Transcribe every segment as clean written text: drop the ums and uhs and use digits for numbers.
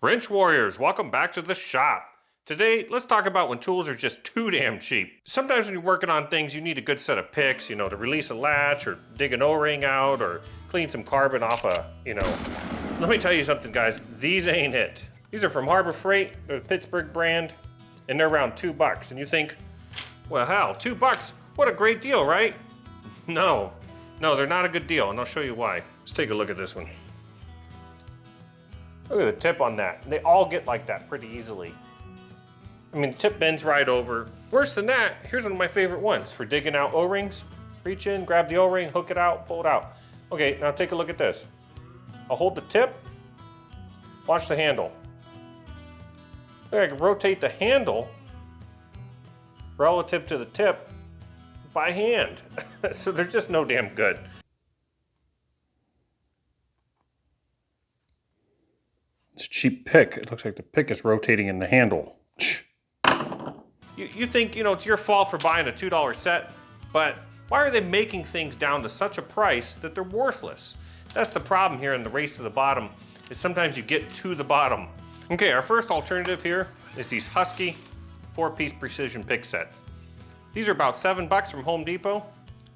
Wrench Warriors, welcome back to the shop. Today, let's talk about when tools are just too damn cheap. Sometimes when you're working on things, you need a good set of picks, to release a latch or dig an O-ring out or clean some carbon off Let me tell you something, guys, these ain't it. These are from Harbor Freight, they're the Pittsburgh brand, and they're around $2. And you think, well, hell, $2, what a great deal, right? No, they're not a good deal, and I'll show you why. Let's take a look at this one. Look at the tip on that. They all get like that pretty easily. I mean, the tip bends right over. Worse than that, here's one of my favorite ones for digging out O-rings. Reach in, grab the O-ring, hook it out, pull it out. Okay, now take a look at this. I'll hold the tip, watch the handle. Look, I can rotate the handle relative to the tip by hand. So they're just no damn good. It's a cheap pick. It looks like the pick is rotating in the handle. You think, it's your fault for buying a $2 set, but why are they making things down to such a price that they're worthless? That's the problem here in the race to the bottom, is sometimes you get to the bottom. Okay, our first alternative here is these Husky 4-piece precision pick sets. These are about $7 from Home Depot.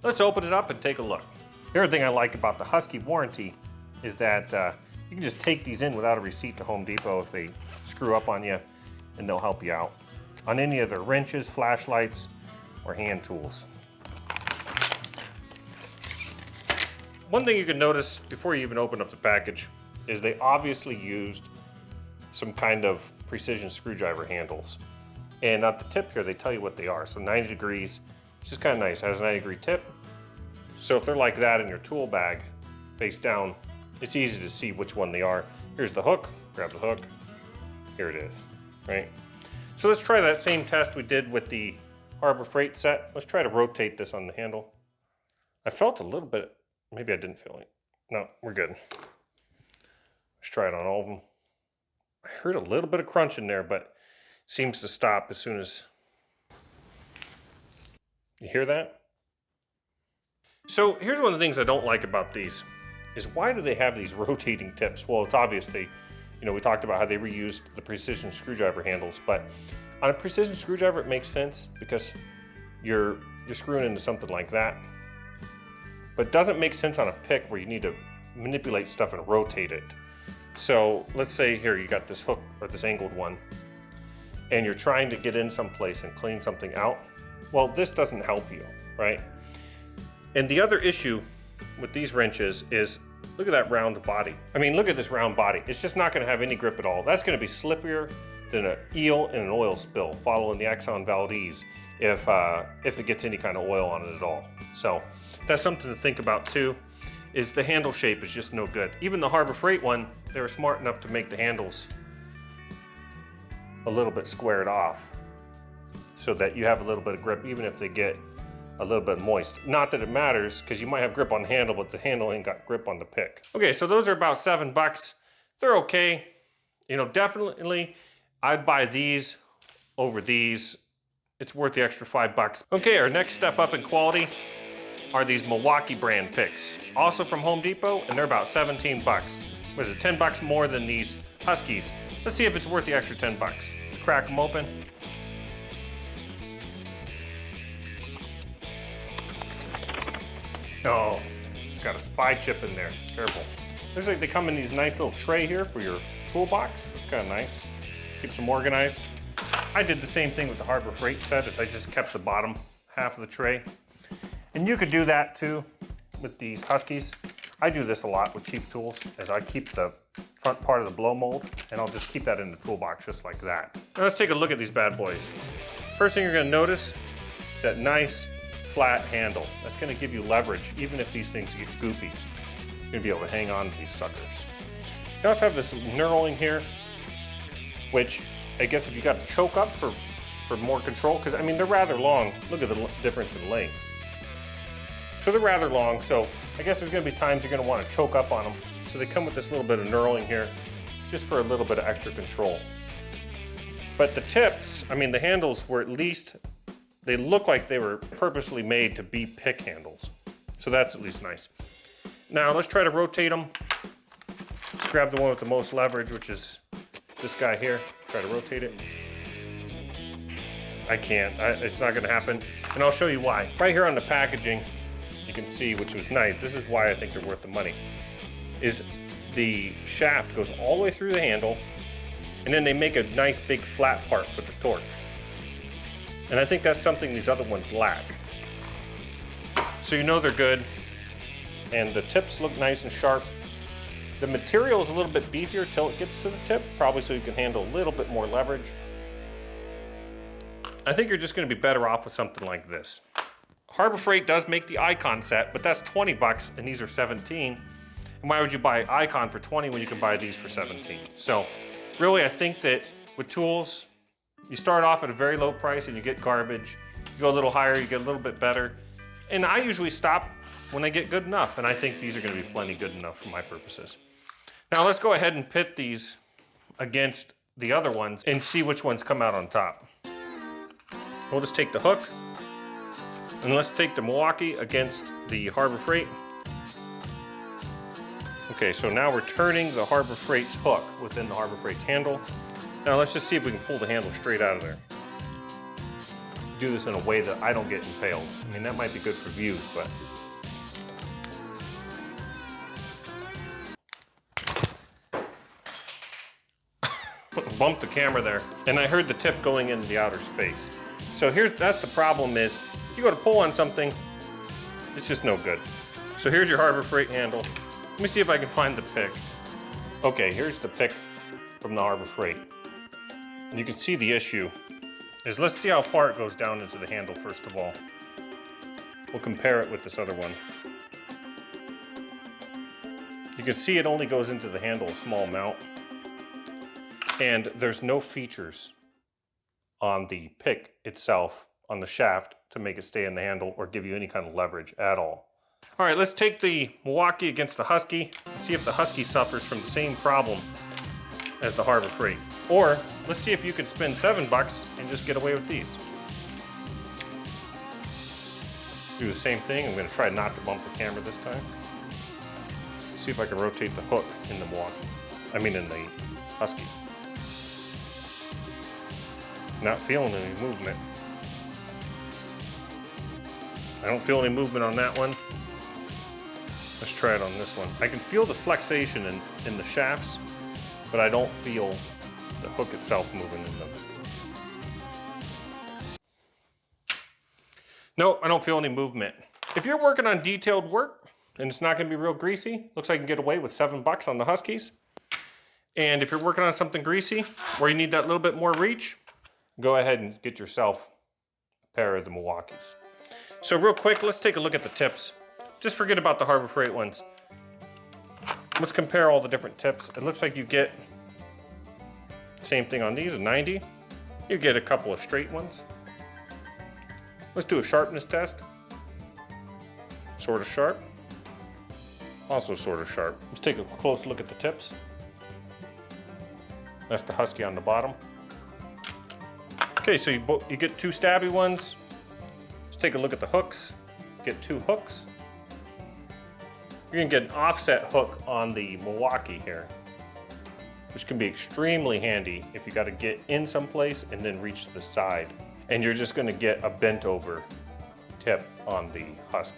Let's open it up and take a look. The other thing I like about the Husky warranty is that you can just take these in without a receipt to Home Depot if they screw up on you, and they'll help you out on any of their wrenches, flashlights, or hand tools. One thing you can notice before you even open up the package is they obviously used some kind of precision screwdriver handles. And at the tip here, they tell you what they are. So 90 degrees, which is kind of nice. It has a 90-degree tip. So if they're like that in your tool bag, face down, it's easy to see which one they are. Here's the hook, grab the hook. Here it is, right? So let's try that same test we did with the Harbor Freight set. Let's try to rotate this on the handle. I felt a little bit, maybe I didn't feel it. No, we're good. Let's try it on all of them. I heard a little bit of crunch in there, but seems to stop as soon as, you hear that? So here's one of the things I don't like about these, is why do they have these rotating tips? Well, it's obvious we talked about how they reused the precision screwdriver handles, but on a precision screwdriver it makes sense because you're screwing into something like that. But it doesn't make sense on a pick where you need to manipulate stuff and rotate it. So let's say here you got this hook or this angled one, and you're trying to get in someplace and clean something out. Well, this doesn't help you, right? And the other issue with these wrenches is, look at that round body. I mean, look at this round body. It's just not gonna have any grip at all. That's gonna be slippier than an eel in an oil spill, following the Exxon Valdez, if it gets any kind of oil on it at all. So that's something to think about too, is the handle shape is just no good. Even the Harbor Freight one, they were smart enough to make the handles a little bit squared off so that you have a little bit of grip, even if they get a little bit moist. Not that it matters, because you might have grip on the handle, but the handle ain't got grip on the pick. Okay, so those are about $7. They're okay. Definitely I'd buy these over these. It's worth the extra $5. Okay, our next step up in quality are these Milwaukee brand picks, also from Home Depot, and they're about $17. What is it, $10 more than these Huskies? Let's see if it's worth the extra $10. Let's crack them open. Oh, it's got a spy chip in there. Careful. Looks like they come in these nice little tray here for your toolbox. That's kind of nice. Keeps them organized. I did the same thing with the Harbor Freight set, as I just kept the bottom half of the tray. And you could do that too with these Huskies. I do this a lot with cheap tools, as I keep the front part of the blow mold, and I'll just keep that in the toolbox just like that. Now let's take a look at these bad boys. First thing you're gonna notice is that nice flat handle. That's gonna give you leverage, even if these things get goopy. You're gonna be able to hang on to these suckers. You also have this knurling here, which I guess if you got to choke up for more control, because I mean, they're rather long. Look at the difference in length. So they're rather long, so I guess there's gonna be times you're gonna wanna choke up on them. So they come with this little bit of knurling here, just for a little bit of extra control. But the tips, I mean, the handles were at least, they look like they were purposely made to be pick handles. So that's at least nice. Now let's try to rotate them. Let's grab the one with the most leverage, which is this guy here, try to rotate it. I can't, it's not gonna happen. And I'll show you why. Right here on the packaging, you can see, which was nice, this is why I think they're worth the money, is the shaft goes all the way through the handle, and then they make a nice big flat part for the torque. And I think that's something these other ones lack. So you know they're good, and the tips look nice and sharp. The material is a little bit beefier till it gets to the tip, probably so you can handle a little bit more leverage. I think you're just gonna be better off with something like this. Harbor Freight does make the Icon set, but that's 20 bucks and these are 17. And why would you buy Icon for 20 when you can buy these for 17? So really, I think that with tools, you start off at a very low price and you get garbage. You go a little higher, you get a little bit better. And I usually stop when I get good enough, and I think these are gonna be plenty good enough for my purposes. Now let's go ahead and pit these against the other ones and see which ones come out on top. We'll just take the hook, and let's take the Milwaukee against the Harbor Freight. Okay, so now we're turning the Harbor Freight's hook within the Harbor Freight's handle. Now let's just see if we can pull the handle straight out of there. Do this in a way that I don't get impaled. I mean, that might be good for views, but. Bumped the camera there, and I heard the tip going into the outer space. So that's the problem is, you go to pull on something, it's just no good. So here's your Harbor Freight handle. Let me see if I can find the pick. Okay, here's the pick from the Harbor Freight. And you can see the issue is, let's see how far it goes down into the handle first of all. We'll compare it with this other one. You can see it only goes into the handle a small amount. And there's no features on the pick itself, on the shaft, to make it stay in the handle or give you any kind of leverage at all. All right, let's take the Milwaukee against the Husky and see if the Husky suffers from the same problem as the Harbor Freight. Or let's see if you can spend $7 and just get away with these. Do the same thing. I'm gonna try not to bump the camera this time. See if I can rotate the hook in the Milwaukee. I mean in the Husky. Not feeling any movement. I don't feel any movement on that one. Let's try it on this one. I can feel the flexation in the shafts, but I don't feel the hook itself moving in them. No, I don't feel any movement. If you're working on detailed work and it's not gonna be real greasy, looks like you can get away with $7 on the Huskies. And if you're working on something greasy, where you need that little bit more reach, go ahead and get yourself a pair of the Milwaukees. So real quick, let's take a look at the tips. Just forget about the Harbor Freight ones. Let's compare all the different tips. It looks like you get, same thing on these, a 90. You get a couple of straight ones. Let's do a sharpness test. Sort of sharp. Also sort of sharp. Let's take a close look at the tips. That's the Husky on the bottom. Okay, so you get two stabby ones. Let's take a look at the hooks. Get two hooks. You're gonna get an offset hook on the Milwaukee here, which can be extremely handy if you gotta get in someplace and then reach the side. And you're just gonna get a bent over tip on the Husky.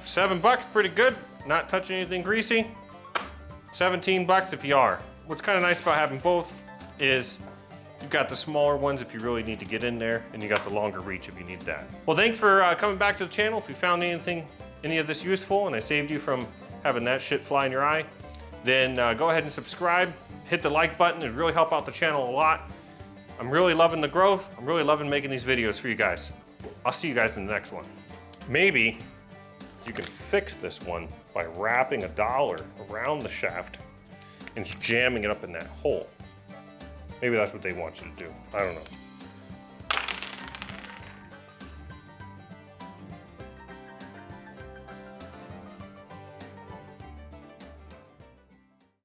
$7, pretty good. Not touching anything greasy. $17 if you are. What's kind of nice about having both is you've got the smaller ones if you really need to get in there, and you got the longer reach if you need that. Well, thanks for coming back to the channel. If you found any of this useful and I saved you from having that shit fly in your eye, then go ahead and subscribe. Hit the like button. It'd really help out the channel a lot. I'm really loving the growth. I'm really loving making these videos for you guys. I'll see you guys in the next one. Maybe you can fix this one by wrapping a dollar around the shaft and jamming it up in that hole. Maybe that's what they want you to do. I don't know.